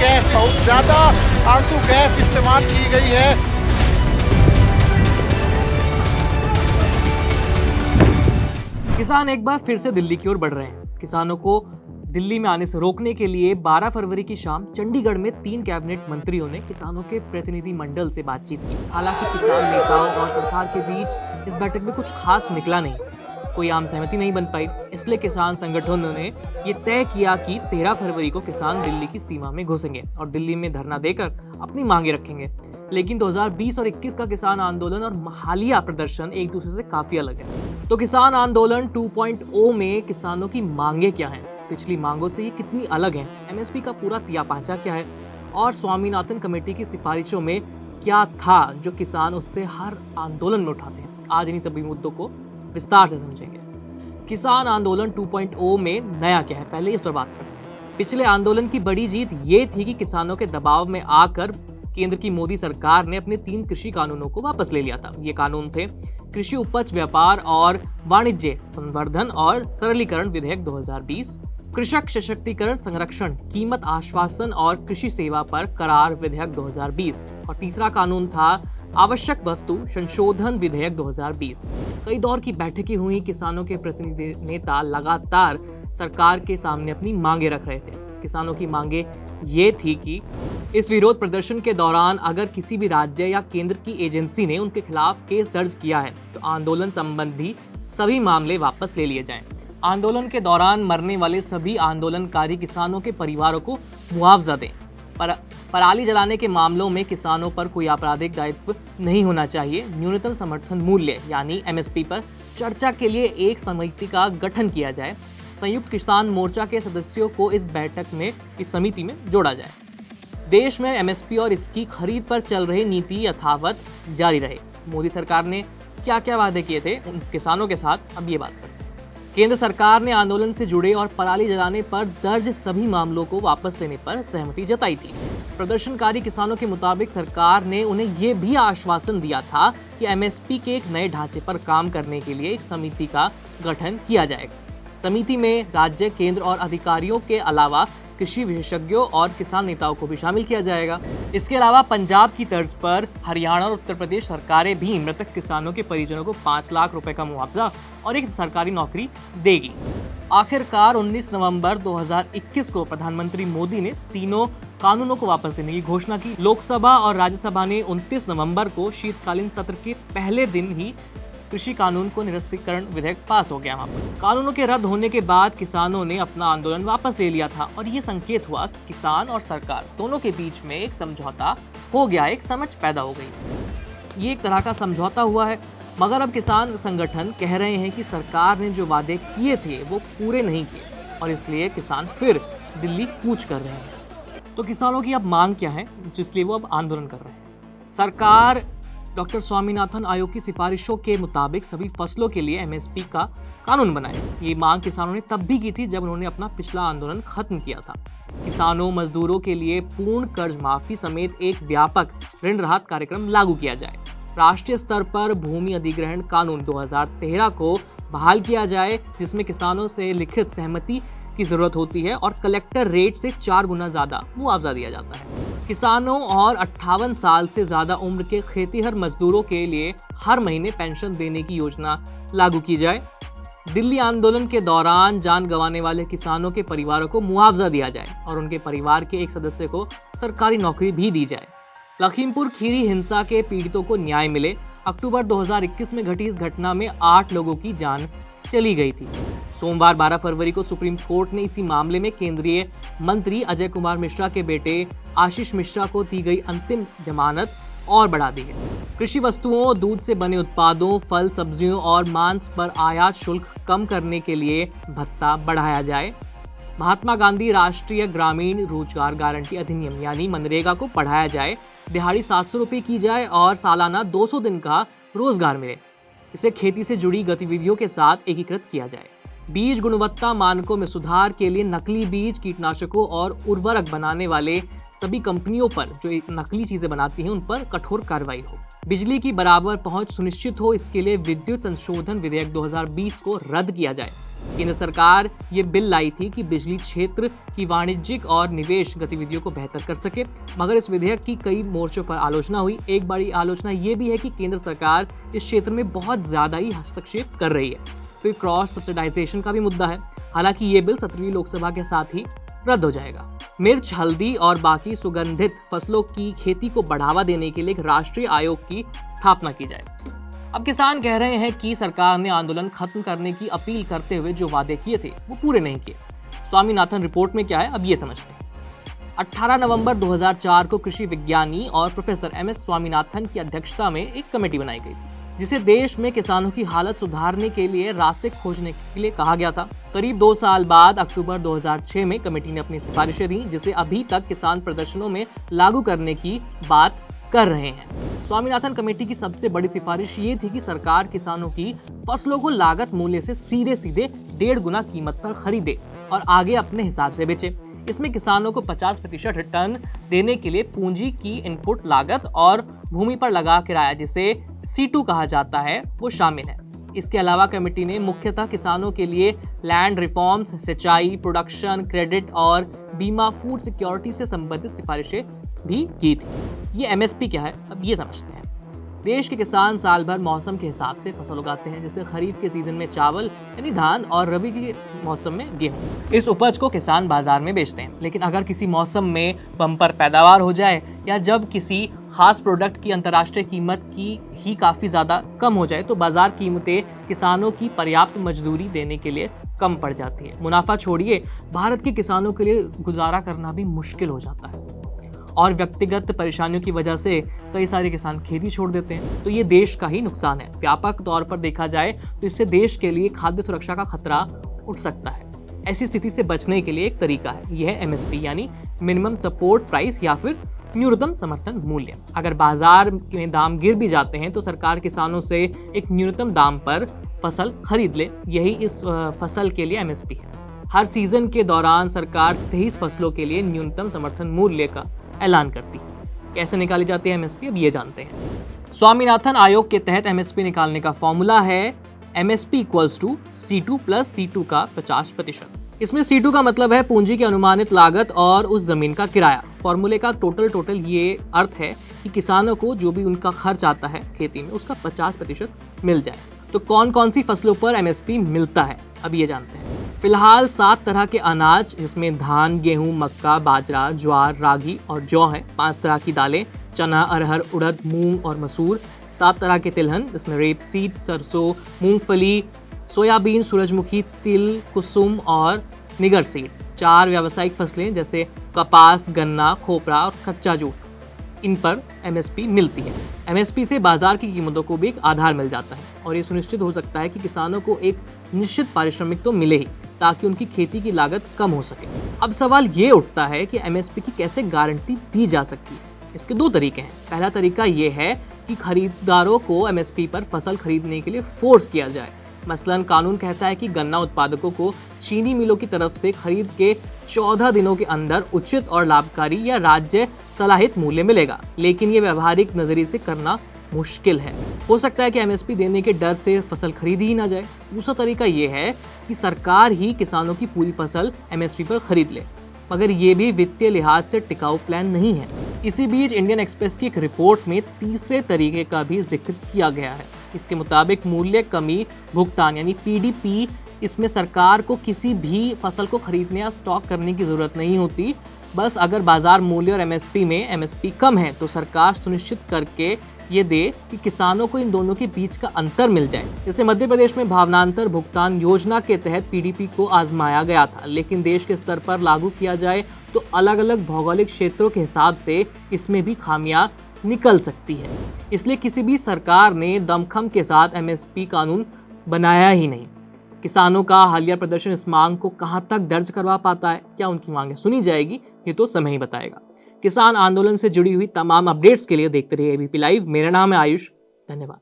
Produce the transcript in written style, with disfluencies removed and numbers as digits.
Gas, बहुत ज्यादा आंसू गैस इस्तेमाल की गई है। किसान एक बार फिर से दिल्ली की ओर बढ़ रहे हैं। किसानों को दिल्ली में आने से रोकने के लिए 12 फरवरी की शाम चंडीगढ़ में 3 कैबिनेट मंत्रियों ने किसानों के प्रतिनिधि मंडल से बातचीत की। हालांकि किसान नेताओं और सरकार के बीच इस बैठक में कुछ खास निकला नहीं, कोई आम सहमति नहीं बन पाई। इसलिए किसान संगठनों ने ये तय किया कि 13 फरवरी को किसान दिल्ली की सीमा में घुसेंगे और दिल्ली में धरना देकर अपनी मांगे रखेंगे। लेकिन 2020 और 21 का किसान आंदोलन और हालिया प्रदर्शन एक दूसरे से काफी अलग है। तो किसान आंदोलन 2.0 में किसानों की मांगे क्या हैं? पिछली मांगों से ये कितनी अलग हैं? एमएसपी का पूरा तियापांचा क्या है? और स्वामीनाथन कमेटी की सिफारिशों में क्या था जो किसान उससे हर आंदोलन में उठाते हैं? आज इन्हीं सभी मुद्दों को विस्तार से समझेंगे। किसान आंदोलन 2.0 में नया क्या है, पहले इस पर बात करते हैं। पिछले आंदोलन की बड़ी जीत ये थी कि किसानों के दबाव में आकर केंद्र की मोदी सरकार ने अपने 3 कृषि कानूनों को वापस ले लिया था। ये कानून थे कृषि उपज व्यापार और वाणिज्य संवर्धन और सरलीकरण विधेयक 2020, कृषक सशक्तिकरण संरक्षण कीमत आश्वासन और कृषि सेवा पर करार विधेयक 2020 और तीसरा कानून था आवश्यक वस्तु संशोधन विधेयक 2020। कई दौर की बैठकें हुई। किसानों के प्रतिनिधि नेता लगातार सरकार के सामने अपनी मांगे रख रहे थे। किसानों की मांगे ये थी कि इस विरोध प्रदर्शन के दौरान अगर किसी भी राज्य या केंद्र की एजेंसी ने उनके खिलाफ केस दर्ज किया है तो आंदोलन संबंधी सभी मामले वापस ले लिए जाएं। आंदोलन के दौरान मरने वाले सभी आंदोलनकारी किसानों के परिवारों को मुआवजा दें। पराली जलाने के मामलों में किसानों पर कोई आपराधिक दायित्व नहीं होना चाहिए। न्यूनतम समर्थन मूल्य यानी एमएसपी पर चर्चा के लिए एक समिति का गठन किया जाए। संयुक्त किसान मोर्चा के सदस्यों को इस बैठक में इस समिति में जोड़ा जाए। देश में एमएसपी और इसकी खरीद पर चल रही नीति यथावत जारी रहे। मोदी सरकार ने क्या क्या वादे किए थे उन किसानों के साथ, अब ये बात करते हैं। केंद्र सरकार ने आंदोलन से जुड़े और पराली जलाने पर दर्ज सभी मामलों को वापस लेने पर सहमति जताई थी। प्रदर्शनकारी किसानों के मुताबिक सरकार ने उन्हें यह भी आश्वासन दिया था कि एमएसपी के एक नए ढांचे पर काम करने के लिए एक समिति का गठन किया जाएगा। समिति में राज्य, केंद्र और अधिकारियों के अलावा कृषि विशेषज्ञों और किसान नेताओं को भी शामिल किया जाएगा। इसके अलावा पंजाब की तर्ज पर हरियाणा और उत्तर प्रदेश सरकारें भी मृतक किसानों के परिजनों को 5 लाख रुपए का मुआवजा और एक सरकारी नौकरी देगी। आखिरकार 19 नवंबर 2021 को प्रधानमंत्री मोदी ने तीनों कानूनों को वापस देने की घोषणा की। लोकसभा और राज्यसभा ने 29 नवंबर को शीतकालीन सत्र के पहले दिन ही कृषि कानून को निरस्तीकरण विधेयक पास हो गया। वहाँ पर कानूनों के रद्द होने के बाद किसानों ने अपना आंदोलन वापस ले लिया था और ये संकेत हुआ कि किसान और सरकार दोनों के बीच में एक समझौता हो गया, एक समझ पैदा हो गई। ये एक तरह का समझौता हुआ है, मगर अब किसान संगठन कह रहे हैं कि सरकार ने जो वादे किए थे वो पूरे नहीं किए और इसलिए किसान फिर दिल्ली कूच कर रहे हैं। तो किसानों की अब मांग क्या है जिसलिए वो अब आंदोलन कर रहे हैं? सरकार डॉक्टर स्वामीनाथन आयोग की सिफारिशों के मुताबिक सभी फसलों के लिए एमएसपी का कानून बनाए। ये मांग किसानों ने तब भी की थी जब उन्होंने अपना पिछला आंदोलन खत्म किया था। किसानों मजदूरों के लिए पूर्ण कर्ज माफी समेत एक व्यापक ऋण राहत कार्यक्रम लागू किया जाए। राष्ट्रीय स्तर पर भूमि अधिग्रहण कानून 2013 को बहाल किया जाए, जिसमें किसानों से लिखित सहमति की जरूरत होती है और कलेक्टर रेट से 4 गुना ज्यादा मुआवजा दिया जाता है। किसानों और 58 साल से ज्यादा उम्र के खेतीहर मजदूरों के लिए हर महीने पेंशन देने की योजना लागू की जाए। दिल्ली आंदोलन के दौरान जान गंवाने वाले किसानों के परिवारों को मुआवजा दिया जाए और उनके परिवार के एक सदस्य को सरकारी नौकरी भी दी जाए। लखीमपुर खीरी हिंसा के पीड़ितों को न्याय मिले। अक्टूबर 2021 में घटी इस घटना में 8 लोगों की जान चली गई थी। सोमवार 12 फरवरी को सुप्रीम कोर्ट ने इसी मामले में केंद्रीय मंत्री अजय कुमार मिश्रा के बेटे आशीष मिश्रा को दी गई अंतिम जमानत और बढ़ा दी है। कृषि वस्तुओं, दूध से बने उत्पादों, फल, सब्जियों और मांस पर आयात शुल्क कम करने के लिए भत्ता बढ़ाया जाए। महात्मा गांधी राष्ट्रीय ग्रामीण रोजगार गारंटी अधिनियम यानी मनरेगा को बढ़ाया जाए। दिहाड़ी 700 रुपये की जाए और सालाना 200 दिन का रोजगार मिले। इसे खेती से जुड़ी गतिविधियों के साथ एकीकृत किया जाए। बीज गुणवत्ता मानकों में सुधार के लिए नकली बीज, कीटनाशकों और उर्वरक बनाने वाले सभी कंपनियों पर जो नकली चीजें बनाती हैं उन पर कठोर कार्रवाई हो। बिजली की बराबर पहुंच सुनिश्चित हो, इसके लिए विद्युत संशोधन विधेयक 2020 को रद्द किया जाए। केंद्र सरकार ये बिल लाई थी कि बिजली क्षेत्र की वाणिज्यिक और निवेश गतिविधियों को बेहतर कर सके, मगर इस विधेयक की कई मोर्चों पर आलोचना हुई। एक बड़ी आलोचना ये भी है कि केंद्र सरकार इस क्षेत्र में बहुत ज्यादा ही हस्तक्षेप कर रही है। फिर क्रॉस सब्सिडाइजेशन का भी मुद्दा है। हालांकि ये बिल 17वीं लोकसभा के साथ ही रद्द हो जाएगा। मिर्च, हल्दी और बाकी सुगंधित फसलों की खेती को बढ़ावा देने के लिए एक राष्ट्रीय आयोग की स्थापना की जाए। अब किसान कह रहे हैं कि सरकार ने आंदोलन खत्म करने की अपील करते हुए जो वादे किए थे वो पूरे नहीं किए। स्वामीनाथन रिपोर्ट में क्या है, अब ये समझते हैं। 18 नवंबर 2004 को कृषि विज्ञानी और प्रोफेसर MS स्वामीनाथन की अध्यक्षता में एक कमेटी बनाई गई थी, जिसे देश में किसानों की हालत सुधारने के लिए रास्ते खोजने के लिए कहा गया था। करीब 2 साल बाद अक्टूबर 2006 में कमेटी ने अपनी सिफारिशें दी, जिसे अभी तक किसान प्रदर्शनों में लागू करने की बात कर रहे हैं। स्वामीनाथन कमेटी की सबसे बड़ी सिफारिश ये थी कि सरकार किसानों की फसलों को लागत मूल्य से सीधे 1.5 गुना कीमत पर खरीदे और आगे अपने हिसाब से बेचे। इसमें किसानों को 50% रिटर्न देने के लिए पूंजी की इनपुट लागत और भूमि पर लगा किराया, जिसे C2 कहा जाता है, वो शामिल है। इसके अलावा कमेटी ने मुख्यतः किसानों के लिए लैंड रिफॉर्म्स, सिंचाई, प्रोडक्शन क्रेडिट और बीमा, फूड सिक्योरिटी से संबंधित सिफारिशें भी की थी। ये MSP क्या है, अब ये समझते हैं। देश के किसान साल भर मौसम के हिसाब से फसल उगाते हैं, जैसे खरीफ के सीजन में चावल यानी धान और रबी के मौसम में गेहूं। इस उपज को किसान बाजार में बेचते हैं, लेकिन अगर किसी मौसम में बम्पर पैदावार हो जाए या जब किसी खास प्रोडक्ट की अंतर्राष्ट्रीय कीमत की ही काफ़ी ज़्यादा कम हो जाए तो बाजार कीमतें किसानों की पर्याप्त मजदूरी देने के लिए कम पड़ जाती है। मुनाफा छोड़िए, भारत के किसानों के लिए गुजारा करना भी मुश्किल हो जाता है और व्यक्तिगत परेशानियों की वजह से कई सारे किसान खेती छोड़ देते हैं। तो ये देश का ही नुकसान है। व्यापक तौर पर देखा जाए तो इससे देश के लिए खाद्य सुरक्षा का खतरा उठ सकता है। ऐसी स्थिति से बचने के लिए एक तरीका है, यह है MSP यानी मिनिमम सपोर्ट प्राइस या फिर न्यूनतम समर्थन मूल्य। अगर बाजार में दाम गिर भी जाते हैं तो सरकार किसानों से एक न्यूनतम दाम पर फसल खरीद ले, यही इस फसल के लिए MSP है। हर सीजन के दौरान सरकार 23 फसलों के लिए न्यूनतम समर्थन मूल्य का ऐलान करती है। कैसे निकाली जाती है MSP, अब ये जानते हैं। स्वामीनाथन आयोग के तहत MSP निकालने का फॉर्मूला है MSP = C2 + C2 का 50%। इसमें C2 का मतलब है पूंजी की अनुमानित लागत और उस जमीन का किराया। फॉर्मूले का टोटल ये अर्थ है कि किसानों को जो भी उनका खर्च आता है खेती में उसका 50% मिल जाए। तो कौन कौन सी फसलों पर MSP मिलता है, अब ये जानते हैं। फिलहाल 7 तरह के अनाज, जिसमें धान, गेहूं, मक्का, बाजरा, ज्वार, रागी और जौ है। 5 तरह की दालें, चना, अरहर, उड़द, मूंग और मसूर। 7 तरह के तिलहन, जिसमें रेपसीड, सरसों, मूंगफली, सोयाबीन, सूरजमुखी, तिल, कुसुम और निगर सीड। 4 व्यावसायिक फसलें जैसे कपास, गन्ना, खोपरा और कच्चा जूट, इन पर MSP मिलती है। MSP से बाजार की कीमतों को भी एक आधार मिल जाता है और ये सुनिश्चित हो सकता है कि किसानों को एक निश्चित पारिश्रमिक तो मिले ही, ताकि उनकी खेती की लागत कम हो सके। अब सवाल ये उठता है कि MSP की कैसे गारंटी दी जा सकती है। इसके 2 तरीके हैं। पहला तरीका ये है कि खरीदारों को MSP पर फसल खरीदने के लिए फोर्स किया जाए। मसलन कानून कहता है कि गन्ना उत्पादकों को चीनी मिलों की तरफ से खरीद के 14 दिनों के अंदर उचित और लाभकारी या राज्य सलाहित मूल्य मिलेगा, लेकिन ये व्यवहारिक नजरिए से करना मुश्किल है। हो सकता है कि MSP देने के डर से फसल खरीदी ही ना जाए। दूसरा तरीका ये है कि सरकार ही किसानों की पूरी फसल MSP पर खरीद ले, मगर ये भी वित्तीय लिहाज से टिकाऊ प्लान नहीं है। इसी बीच इंडियन एक्सप्रेस की एक रिपोर्ट में तीसरे तरीके का भी जिक्र किया गया है। इसके मुताबिक मूल्य कमी भुगतान यानी PDP, इसमें सरकार को किसी भी फसल को खरीदने या स्टॉक करने की जरूरत नहीं होती। बस अगर बाजार मूल्य और MSP में MSP कम है तो सरकार सुनिश्चित करके ये दे कि किसानों को इन दोनों के बीच का अंतर मिल जाए। जैसे मध्य प्रदेश में भावनांतर भुगतान योजना के तहत PDP को आजमाया गया था, लेकिन देश के स्तर पर लागू किया जाए तो अलग अलग भौगोलिक क्षेत्रों के हिसाब से इसमें भी खामियां निकल सकती है। इसलिए किसी भी सरकार ने दमखम के साथ MSP कानून बनाया ही नहीं। किसानों का हालिया प्रदर्शन इस मांग को कहां तक दर्ज करवा पाता है, क्या उनकी मांगें सुनी जाएगी, ये तो समय ही बताएगा। किसान आंदोलन से जुड़ी हुई तमाम अपडेट्स के लिए देखते रहिए ABP लाइव। मेरा नाम है आयुष, धन्यवाद।